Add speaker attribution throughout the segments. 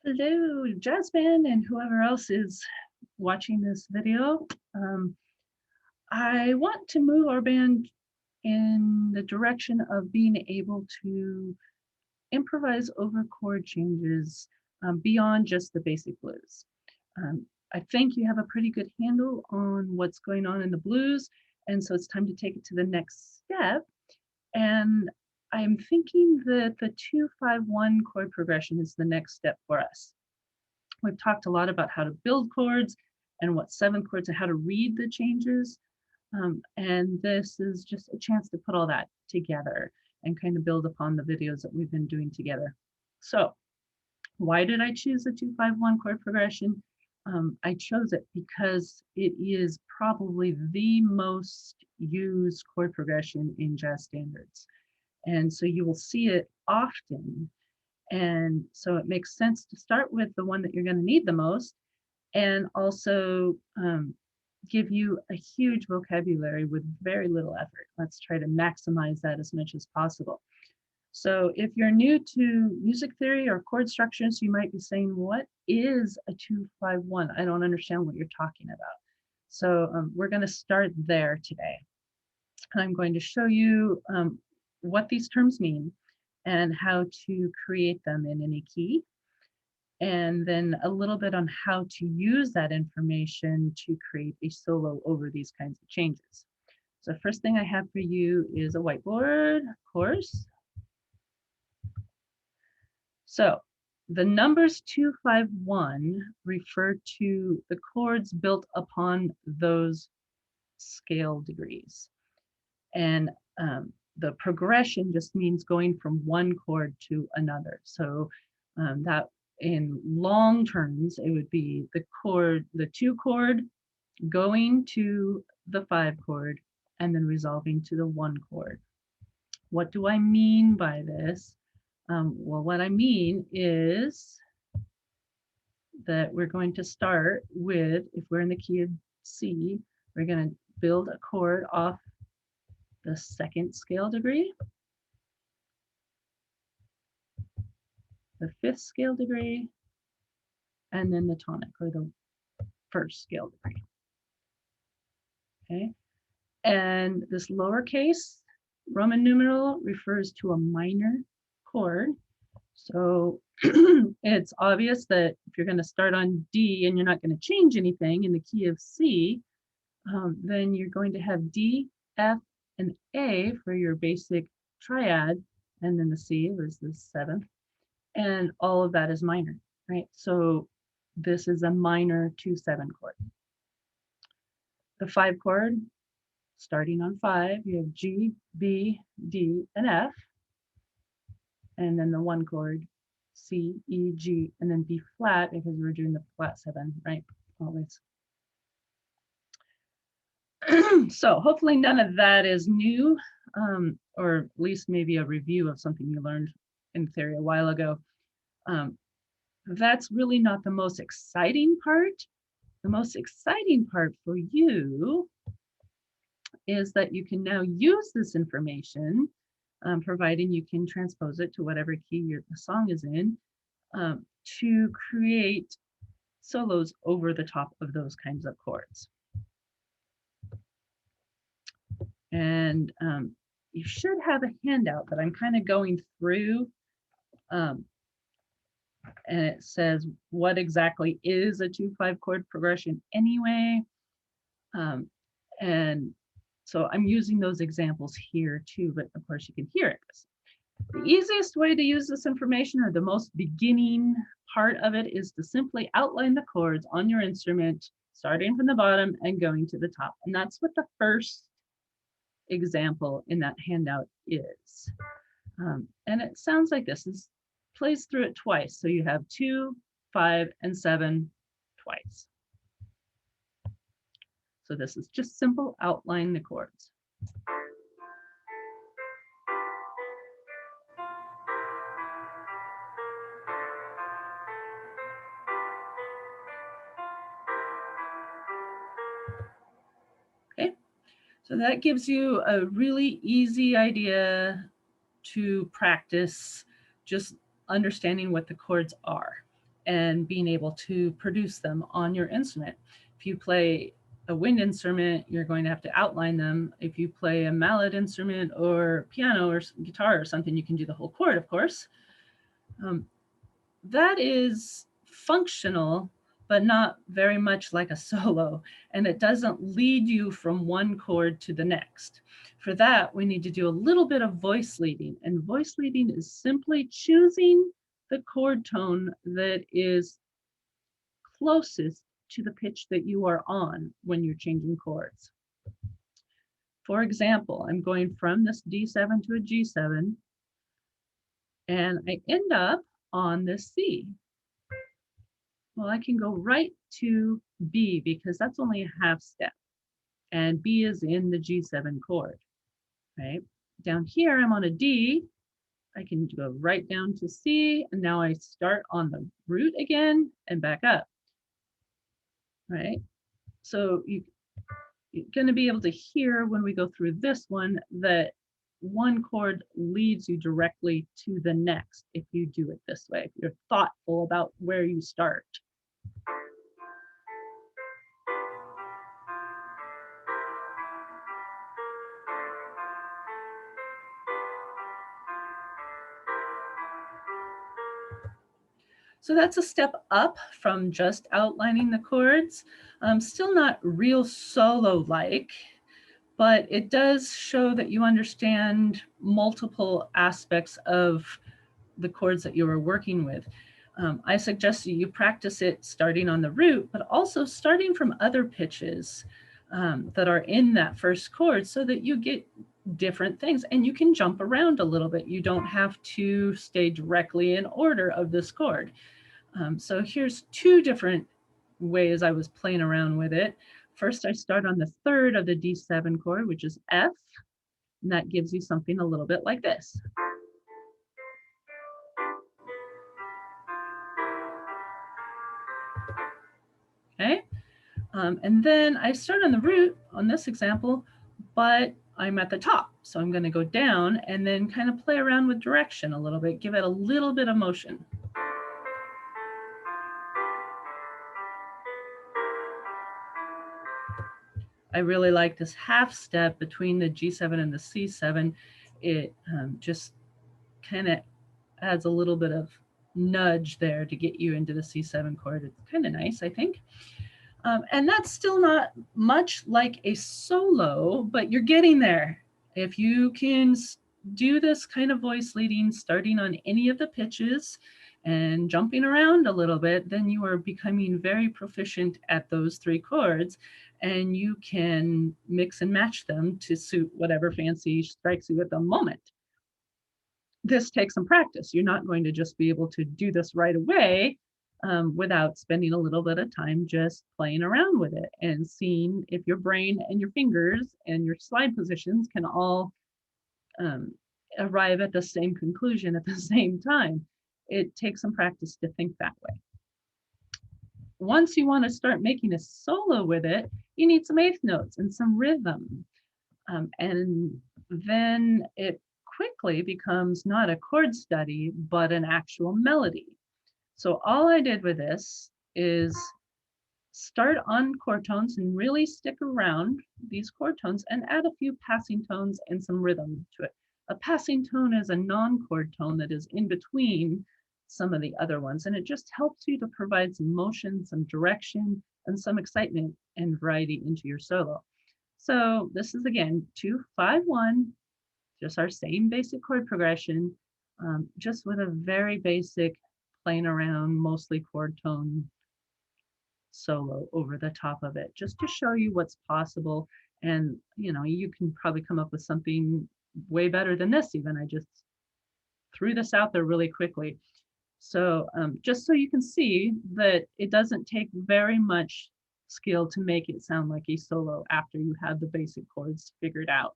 Speaker 1: Hello, jazz band and whoever else is watching this video. Um, I want to move our band in the direction of being able to improvise over chord changes beyond just the basic blues. Um, I think you have a pretty good handle on what's going on in the blues, and so it's time to take it to the next step. And I'm thinking that the 2-5-1 chord progression is the next step for us. We've talked a lot about how to build chords and what seventh chords and how to read the changes. And this is just a chance to put all that together and kind of build upon the videos that we've been doing together. So why did I choose the 2-5-1 chord progression? I chose it because it is probably the most used chord progression in jazz standards. And so you will see it often. And so it makes sense to start with the one that you're going to need the most, and also give you a huge vocabulary with very little effort. Let's try to maximize that as much as possible. So if you're new to music theory or chord structures, you might be saying, what is a 2-5-1? I don't understand what you're talking about. So we're going to start there today. And I'm going to show you what these terms mean and how to create them in any key, and then a little bit on how to use that information to create a solo over these kinds of changes. So first thing I have for you is a whiteboard, of course. So the numbers 2-5-1 refer to the chords built upon those scale degrees. And the progression just means going from one chord to another. So that in long terms, it would be the chord, the 2 chord going to the 5 chord and then resolving to the 1 chord. What do I mean by this? Well, what I mean is that we're going to start with, if we're in the key of C, we're going to build a chord off the 2nd scale degree, the 5th scale degree, and then the tonic, or the 1st scale degree. Okay, and this lowercase Roman numeral refers to a minor chord. So it's obvious that if you're going to start on D and you're not going to change anything in the key of C, then you're going to have D, F, and A for your basic triad, and then the C is the 7th, and all of that is minor, right? So this is a minor 2-7 chord. The 5 chord, starting on 5, you have G, B, D, and F, and then the 1 chord, C, E, G, and then B flat, because we're doing the flat 7, right? Always. So hopefully none of that is new, or at least maybe a review of something you learned in theory a while ago. That's really not the most exciting part. The most exciting part for you is that you can now use this information, providing you can transpose it to whatever key the song is in, to create solos over the top of those kinds of chords. And you should have a handout that I'm kind of going through, and it says what exactly is a 2-5 chord progression anyway. And so I'm using those examples here too, but of course you can hear it. The easiest way to use this information, or the most beginning part of it, is to simply outline the chords on your instrument, starting from the bottom and going to the top. And that's what the first example in that handout is. And it sounds like this. This plays through it twice. So you have 2, 5, and 7 twice. So this is just simple outline the chords. Okay, so that gives you a really easy idea to practice just understanding what the chords are. and being able to produce them on your instrument. If you play a wind instrument, you're going to have to outline them. If you play a mallet instrument or piano or guitar or something, you can do the whole chord, of course. That is functional, but not very much like a solo, and it doesn't lead you from one chord to the next. For that, we need to do a little bit of voice leading, and voice leading is simply choosing the chord tone that is closest to the pitch that you are on when you're changing chords. For example, I'm going from this D7 to a G7, and I end up on this C. Well, I can go right to B because that's only a half step, and B is in the G7 chord, right? Down here, I'm on a D. I can go right down to C, and now I start on the root again and back up, right? So you're going to be able to hear when we go through this one that one chord leads you directly to the next if you do it this way, if you're thoughtful about where you start. So that's a step up from just outlining the chords. Still not real solo-like, but it does show that you understand multiple aspects of the chords that you are working with. I suggest you practice it starting on the root, but also starting from other pitches that are in that first chord so that you get different things and you can jump around a little bit. You don't have to stay directly in order of this chord. So here's two different ways I was playing around with it. First, I start on the third of the D7 chord, which is F, and that gives you something a little bit like this. Okay, and then I start on the root on this example, but I'm at the top. So I'm going to go down and then kind of play around with direction a little bit, give it a little bit of motion. I really like this half step between the G7 and the C7. It just kind of adds a little bit of nudge there to get you into the C7 chord. It's kind of nice, I think. And that's still not much like a solo, but you're getting there. If you can do this kind of voice leading, starting on any of the pitches and jumping around a little bit, then you are becoming very proficient at those three chords, and you can mix and match them to suit whatever fancy strikes you at the moment. This takes some practice. You're not going to just be able to do this right away without spending a little bit of time just playing around with it and seeing if your brain and your fingers and your slide positions can all arrive at the same conclusion at the same time. It takes some practice to think that way. Once you want to start making a solo with it, you need some eighth notes and some rhythm. And then it quickly becomes not a chord study, but an actual melody. So all I did with this is start on chord tones and really stick around these chord tones and add a few passing tones and some rhythm to it. A passing tone is a non-chord tone that is in between some of the other ones, and it just helps you to provide some motion, some direction, and some excitement and variety into your solo. So this is again 2-5-1, just our same basic chord progression, just with a very basic playing around, mostly chord tone solo over the top of it, just to show you what's possible. And you can probably come up with something way better than this even. I just threw this out there really quickly. So just so you can see that it doesn't take very much skill to make it sound like a solo after you have the basic chords figured out.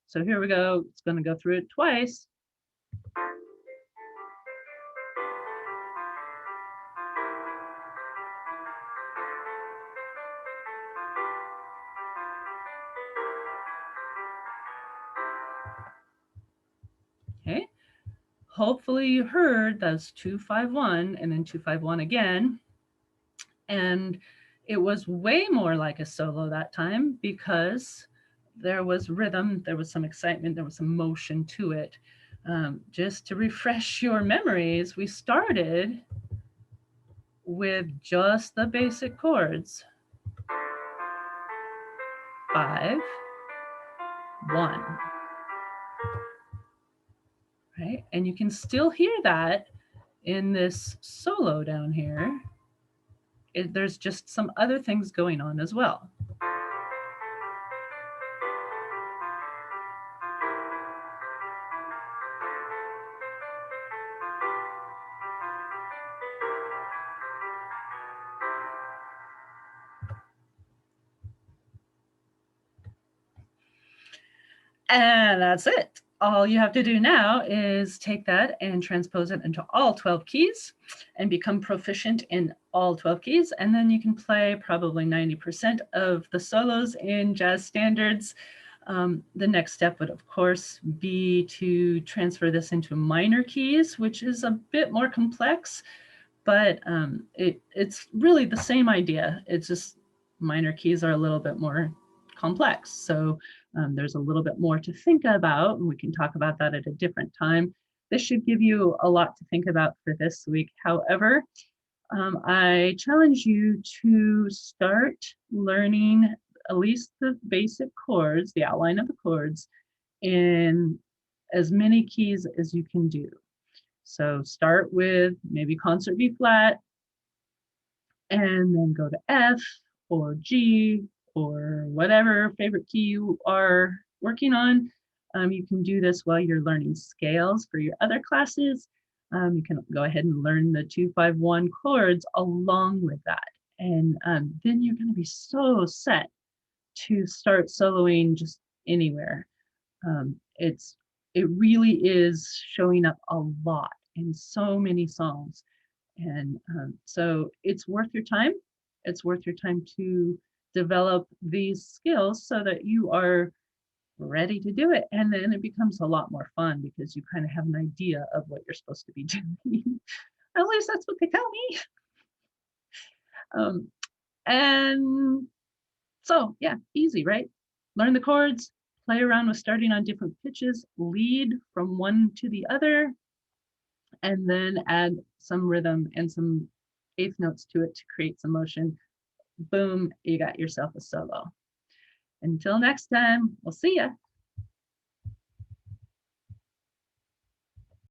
Speaker 1: So here we go. It's going to go through it twice. Okay. hopefully you heard those 2-5-1 and then 2-5-1 again. And it was way more like a solo that time because there was rhythm, there was some excitement, there was some motion to it. Just to refresh your memories, we started with just the basic chords. 5, 1. Right? And you can still hear that in this solo down here. There's just some other things going on as well. And that's it. All you have to do now is take that and transpose it into all 12 keys and become proficient in all 12 keys. And then you can play probably 90% of the solos in jazz standards. The next step would, of course, be to transfer this into minor keys, which is a bit more complex, but it's really the same idea. It's just minor keys are a little bit more complex. So there's a little bit more to think about, and we can talk about that at a different time. This should give you a lot to think about for this week. However, I challenge you to start learning at least the basic chords, the outline of the chords, in as many keys as you can do. So start with maybe concert B flat, and then go to F or G or whatever favorite key you are working on. You can do this while you're learning scales for your other classes. You can go ahead and learn the 2-5-1 chords along with that. And then you're going to be so set to start soloing just anywhere. It really is showing up a lot in so many songs. And so it's worth your time. It's worth your time to develop these skills so that you are ready to do it. And then it becomes a lot more fun because you kind of have an idea of what you're supposed to be doing. At least that's what they tell me. And so, yeah, easy, right? Learn the chords, play around with starting on different pitches, lead from one to the other, and then add some rhythm and some eighth notes to it to create some motion. Boom, you got yourself a solo. Until next time, we'll see ya.